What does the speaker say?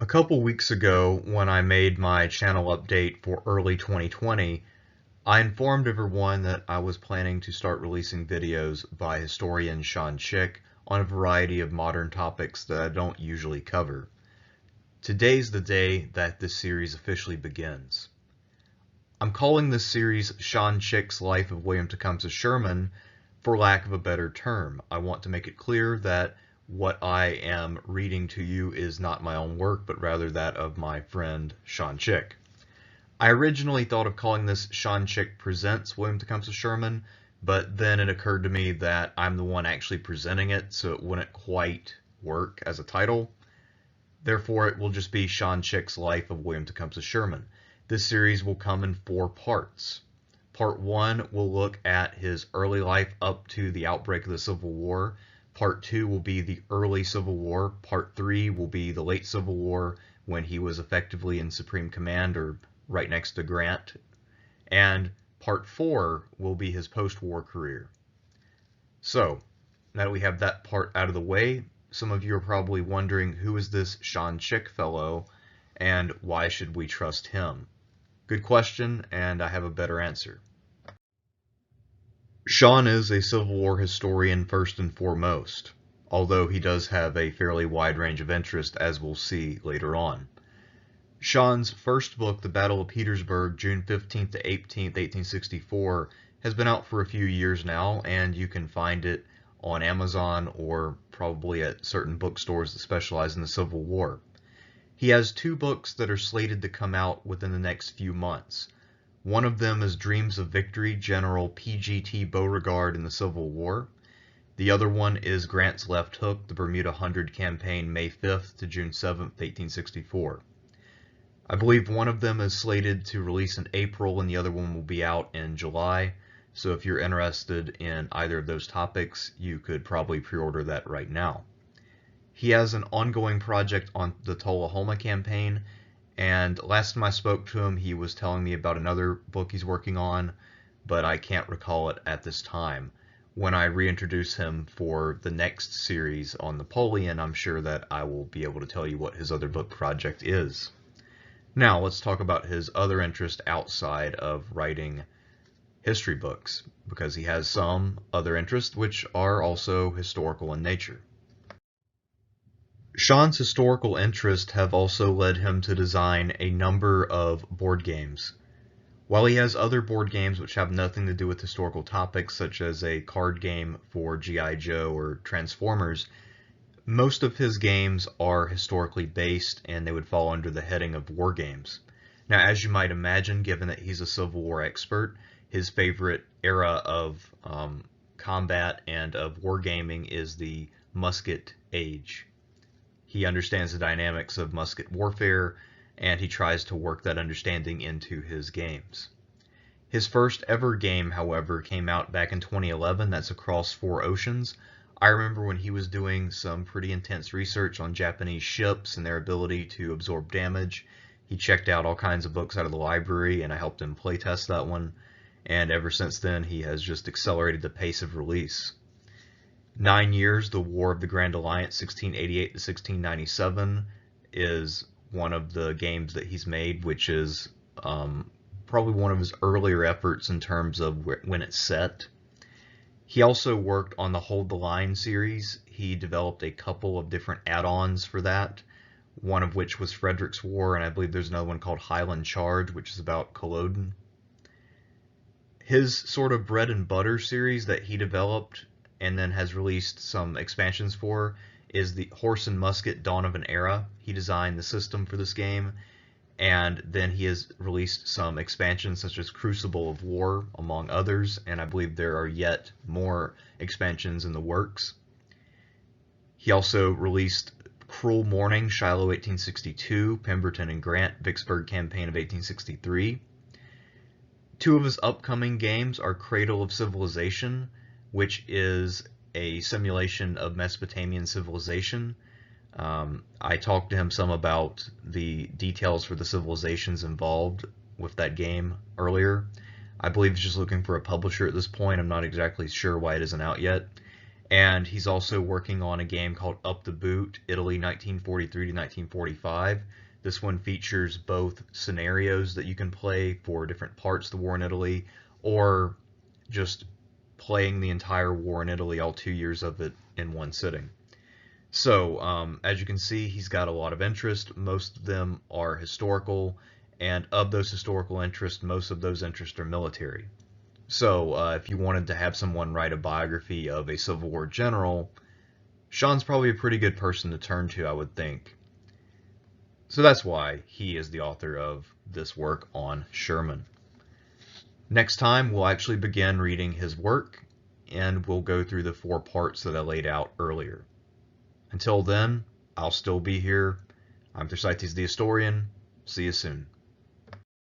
A couple weeks ago, when I made my channel update for early 2020, I informed everyone that I was planning to start releasing videos by historian Sean Schick on a variety of modern topics that I don't usually cover. Today's the day that this series officially begins. I'm calling this series Sean Schick's Life of William Tecumseh Sherman for lack of a better term. I want to make it clear that what I am reading to you is not my own work, but rather that of my friend Sean Schick. I originally thought of calling this Sean Schick Presents William Tecumseh Sherman, but then it occurred to me that I'm the one actually presenting it, so it wouldn't quite work as a title. Therefore, it will just be Sean Schick's Life of William Tecumseh Sherman. This series will come in 4 parts. Part 1 will look at his early life up to the outbreak of the Civil War. Part 2 will be the early Civil War. Part 3 will be the late Civil War when he was effectively in supreme command or right next to Grant. And Part 4 will be his post-war career. So, now that we have that part out of the way, some of you are probably wondering, who is this Sean Schick fellow and why should we trust him? Good question, and I have a better answer. Sean is a Civil War historian first and foremost, although he does have a fairly wide range of interest, as we'll see later on. Sean's first book, The Battle of Petersburg, June 15th to 18th, 1864, has been out for a few years now, and you can find it on Amazon or probably at certain bookstores that specialize in the Civil War. He has 2 books that are slated to come out within the next few months. One of them is Dreams of Victory, General P.G.T. Beauregard in the Civil War. The other one is Grant's Left Hook, the Bermuda Hundred Campaign, May 5th to June 7th, 1864. I believe one of them is slated to release in April and the other one will be out in July. So if you're interested in either of those topics, you could probably pre-order that right now. He has an ongoing project on the Tullahoma campaign, and last time I spoke to him, he was telling me about another book he's working on, but I can't recall it at this time. When I reintroduce him for the next series on Napoleon, I'm sure that I will be able to tell you what his other book project is. Now, let's talk about his other interest outside of writing history books, because he has some other interests which are also historical in nature. Sean's historical interests have also led him to design a number of board games. While he has other board games which have nothing to do with historical topics, such as a card game for G.I. Joe or Transformers, most of his games are historically based and they would fall under the heading of war games. Now, as you might imagine, given that he's a Civil War expert, his favorite era of combat and of wargaming is the musket age. He understands the dynamics of musket warfare, and he tries to work that understanding into his games. His first ever game, however, came out back in 2011. That's Across Four Oceans. I remember when he was doing some pretty intense research on Japanese ships and their ability to absorb damage. He checked out all kinds of books out of the library, and I helped him playtest that one. And ever since then, he has just accelerated the pace of release. 9 Years, The War of the Grand Alliance, 1688 to 1697, is one of the games that he's made, which is probably one of his earlier efforts in terms of when it's set. He also worked on the Hold the Line series. He developed a couple of different add-ons for that, one of which was Frederick's War, and I believe there's another one called Highland Charge, which is about Culloden. His sort of bread and butter series that he developed and then has released some expansions for is the Horse and Musket Dawn of an Era. He designed the system for this game, and then he has released some expansions such as Crucible of War, among others, and I believe there are yet more expansions in the works. He also released Cruel Morning, Shiloh 1862, Pemberton and Grant, Vicksburg Campaign of 1863. 2 of his upcoming games are Cradle of Civilization, which is a simulation of Mesopotamian civilization. I talked to him some about the details for the civilizations involved with that game earlier. I believe he's just looking for a publisher at this point. I'm not exactly sure why it isn't out yet. And he's also working on a game called Up the Boot, Italy 1943 to 1945. This one features both scenarios that you can play for different parts of the war in Italy, or just playing the entire war in Italy, all 2 years of it in one sitting. So, as you can see, he's got a lot of interest. Most of them are historical, and of those historical interests, most of those interests are military. So, if you wanted to have someone write a biography of a Civil War general, Sean's probably a pretty good person to turn to, I would think. So that's why he is the author of this work on Sherman. Next time, we'll actually begin reading his work, and we'll go through the 4 parts that I laid out earlier. Until then, I'll still be here. I'm Thersites the Historian. See you soon.